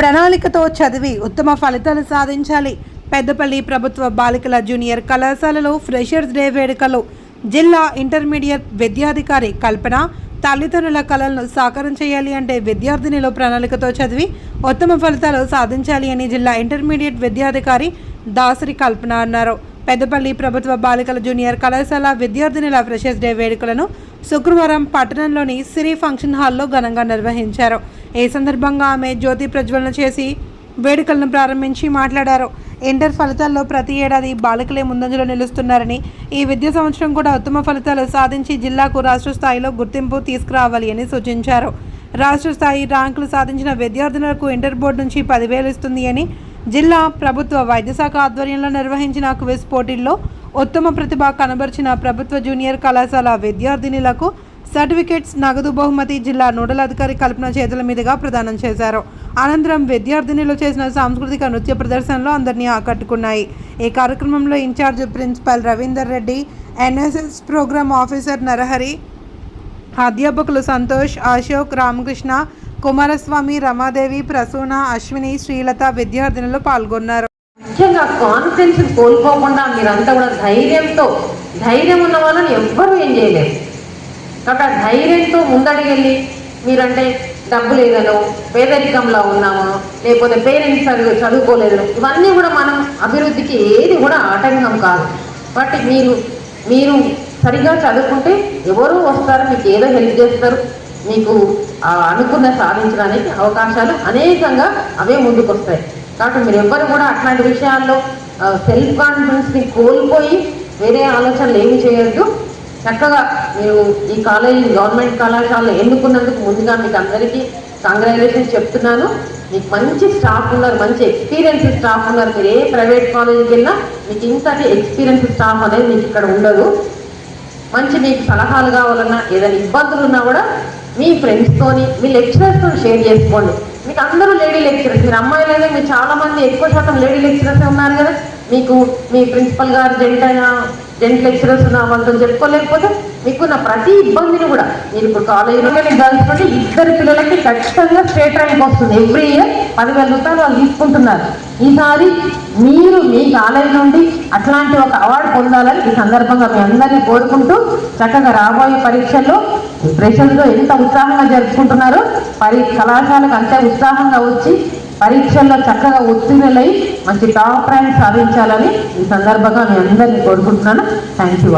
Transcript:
ప్రణాళికతో చదివి ఉత్తమ ఫలితాలు సాధించాలి. పెద్దపల్లి ప్రభుత్వ బాలికల జూనియర్ కళాశాలలో ఫ్రెషర్స్ డే వేడుకలు జిల్లా ఇంటర్మీడియట్ విద్యాధికారి కల్పన తల్లిదండ్రుల కళలను సాకారం చేయాలి అంటే విద్యార్థినిలో ప్రణాళికతో చదివి ఉత్తమ ఫలితాలు సాధించాలి అని జిల్లా ఇంటర్మీడియట్ విద్యాధికారి దాసరి కల్పన అన్నారు. పెద్దపల్లి ప్రభుత్వ బాలికల జూనియర్ కళాశాల విద్యార్థినుల ఫ్రెషర్స్ డే వేడుకలను శుక్రవారం పట్టణంలోని సిరి ఫంక్షన్ హాల్లో ఘనంగా నిర్వహించారు. ఈ సందర్భంగా ఆమె జ్యోతి ప్రజ్వలన చేసి వేడుకలను ప్రారంభించి మాట్లాడారు. ఇంటర్ ఫలితాల్లో ప్రతి ఏడాది బాలికలే ముందంజలో నిలుస్తున్నారని, ఈ విద్యా సంవత్సరం కూడా ఉత్తమ ఫలితాలు సాధించి జిల్లాకు రాష్ట్ర స్థాయిలో గుర్తింపు తీసుకురావాలి అని సూచించారు. రాష్ట్ర స్థాయి ర్యాంకులు సాధించిన విద్యార్థినులకు ఇంటర్ బోర్డు నుంచి 10,000 ఇస్తుంది అని, జిల్లా ప్రభుత్వ వైద్య శాఖ ఆధ్వర్యంలో నిర్వహించిన క్విజ్ పోటీల్లో ఉత్తమ ప్రతిభ కనబర్చిన ప్రభుత్వ జూనియర్ కళాశాల విద్యార్థినులకు సర్టిఫికేట్స్, నగదు బహుమతి జిల్లా నోడల్ అధికారి కల్పన చేతుల మీదుగా ప్రదానం చేశారు. అనంతరం విద్యార్థినులు చేసిన సాంస్కృతిక నృత్య ప్రదర్శనలు అందరినీ ఆకట్టుకున్నాయి. ఈ కార్యక్రమంలో incharge principal Ravinder Reddy, NSS programme officer Narahari, అధ్యాపకులు సంతోష్, అశోక్, రామకృష్ణ, కుమారస్వామి, రమాదేవి, ప్రసూన, అశ్విని, శ్రీలత విద్యార్థినులు పాల్గొన్నారు. ముఖ్యంగా కాన్ఫిడెన్స్ కోల్పోకుండా మీరంతా కూడా ధైర్యం ఉన్న వాళ్ళని ఎవ్వరూ ఏం చేయలేరు. కాబట్టి ధైర్యంతో ముందడిగెళ్ళి మీరంటే డబ్బు లేదనో, పేదరికంలో ఉన్నామో, లేకపోతే పేరెంట్స్ చదువుకోలేదనో, ఇవన్నీ కూడా మనం అభివృద్ధికి ఏది కూడా ఆటంకం కాదు. కాబట్టి మీరు సరిగా చదువుకుంటే ఎవరో వస్తారు, మీకు ఏదో హెల్ప్ చేస్తారు, మీకు అనుకున్న సాధించడానికి అవకాశాలు అనేకంగా అవే ముందుకు వస్తాయి. కాబట్టి మీరు ఎవ్వరు కూడా అట్లాంటి విషయాల్లో సెల్ఫ్ కాన్ఫిడెన్స్ని కోల్పోయి వేరే ఆలోచనలు ఏమి చేయొద్దు. చక్కగా మీరు ఈ కాలేజీ గవర్నమెంట్ కళాశాలలో ఎన్నుకున్నందుకు ముందుగా మీకు అందరికీ కంగ్రాచులేషన్స్ చెప్తున్నాను. మీకు మంచి స్టాఫ్ ఉన్నారు, మంచి ఎక్స్పీరియన్స్ స్టాఫ్ ఉన్నారు. మీరు ఏ ప్రైవేట్ కాలేజీకి వెళ్ళినా మీకు ఇంతటి ఎక్స్పీరియన్స్ స్టాఫ్ అనేది మీకు ఇక్కడ ఉండదు. మంచి మీకు సలహాలు కావాలన్నా, ఏదైనా ఇబ్బందులు ఉన్నా కూడా మీ ఫ్రెండ్స్తోని, మీ లెక్చరర్స్తో షేర్ చేసుకోండి. మీకు అందరూ లేడీ లెక్చరర్స్, మీరు అమ్మాయిలైనా మీరు చాలామంది ఎక్కువ శాతం లేడీ లెక్చరర్స్ ఉన్నారు కదా. మీకు మీ ప్రిన్సిపల్ గారు జెంట్ లెక్చరర్స్ ఉన్న వాళ్ళతో చెప్పుకోలేకపోతే మీకున్న ప్రతి ఇబ్బందిని కూడా మీరు ఇప్పుడు కాలేజీలో గర్ల్స్ నుండి 2 పిల్లలకి ఖచ్చితంగా స్టేట్ ర్యాంక్ వస్తుంది. ఎవ్రీ ఇయర్ 10,000 రూపాయలు వాళ్ళు తీసుకుంటున్నారు. ఈసారి మీరు మీ కాలేజీ నుండి అట్లాంటి ఒక అవార్డు పొందాలని ఈ సందర్భంగా మీ అందరినీ కోరుకుంటూ, చక్కగా రాబోయే పరీక్షల్లో ప్రెషర్లో ఎంత ఉత్సాహంగా జరుపుకుంటున్నారో కళాశాలకు అంతే ఉత్సాహంగా వచ్చి పరీక్షల్లో చక్కగా ఉత్తీర్ణులై మంచి టాప్ ర్యాంక్ సాధించాలని ఈ సందర్భంగా మీ అందరినీ కోరుకుంటున్నాను. Thank you.